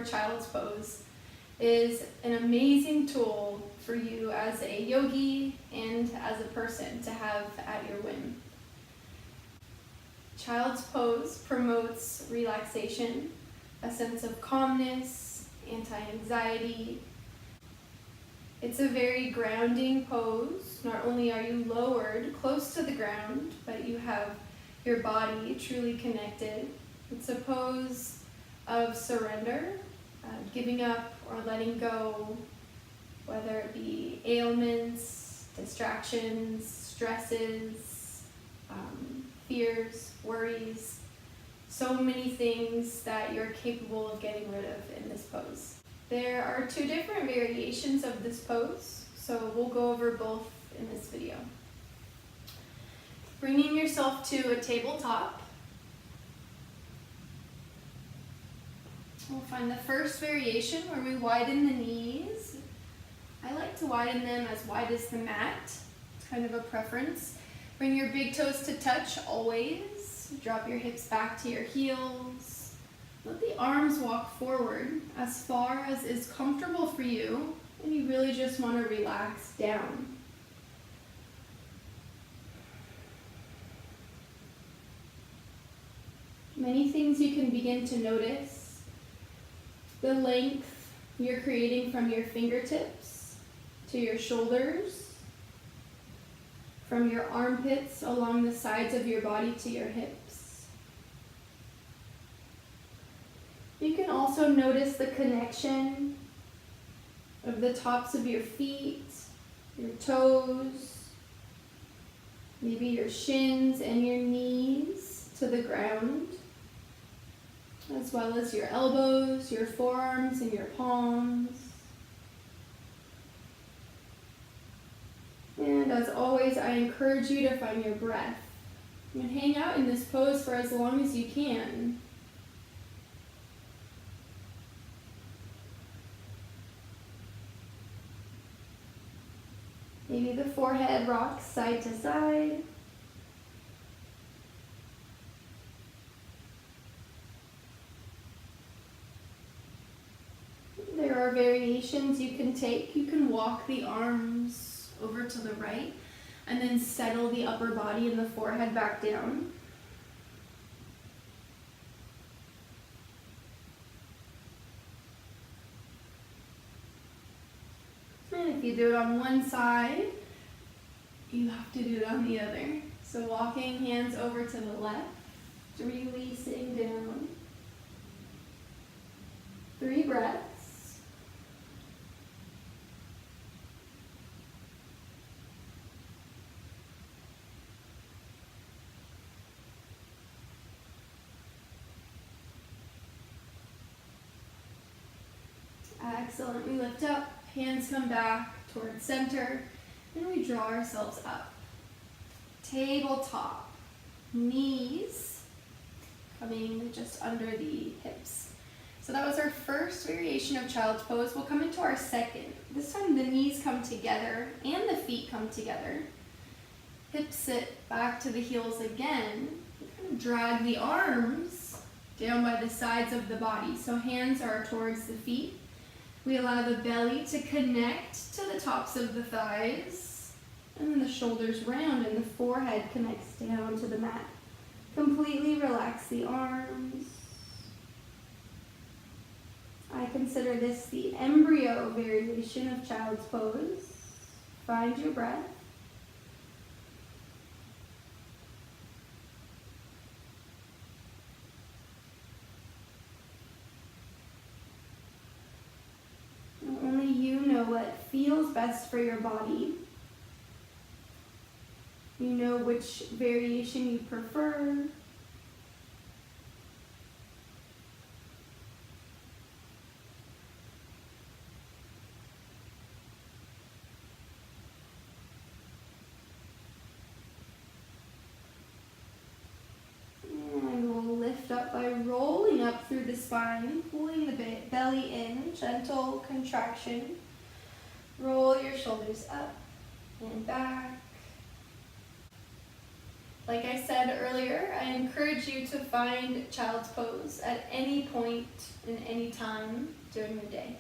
for child's pose is an amazing tool for you as a yogi and as a person to have at your whim. Child's pose promotes relaxation, a sense of calmness, anti-anxiety. It's a very grounding pose. Not only are you lowered close to the ground, but you have your body truly connected. It's a pose of surrender, giving up or letting go, whether it be ailments, distractions, stresses, fears, worries, so many things that you're capable of getting rid of in this pose. There are 2 different variations of this pose, so we'll go over both in this video. Bringing yourself to a tabletop. We'll find the first variation where we widen the knees. I like to widen them as wide as the mat. It's kind of a preference. Bring your big toes to touch always. Drop your hips back to your heels. Let the arms walk forward as far as is comfortable for you, and you really just want to relax down. Many things you can begin to notice. The length you're creating from your fingertips to your shoulders, from your armpits along the sides of your body to your hips. You can also notice the connection of the tops of your feet, your toes, maybe your shins and your knees to the ground, as well as your elbows, your forearms, and your palms. And as always, I encourage you to find your breath. You can hang out in this pose for as long as you can. Maybe the forehead rocks side to side. There are variations you can take. You can walk the arms over to the right and then settle the upper body and the forehead back down. And if you do it on one side, you have to do it on the other. So walking hands over to the left, releasing down. 3 breaths. Excellent. We lift up, hands come back towards center, and we draw ourselves up. Tabletop. Knees coming just under the hips. So that was our first variation of child's pose. We'll come into our second. This time the knees come together and the feet come together. Hips sit back to the heels again. Kind of drag the arms down by the sides of the body. So hands are towards the feet. We allow the belly to connect to the tops of the thighs, and then the shoulders round and the forehead connects down to the mat. Completely relax the arms. I consider this the embryo variation of child's pose. Find your breath. Only you know what feels best for your body. You know which variation you prefer. And we'll lift up by rolling up through the spine, pulling the belly in, gentle contraction. Roll your shoulders up and back. Like I said earlier, I encourage you to find child's pose at any point in any time during the day.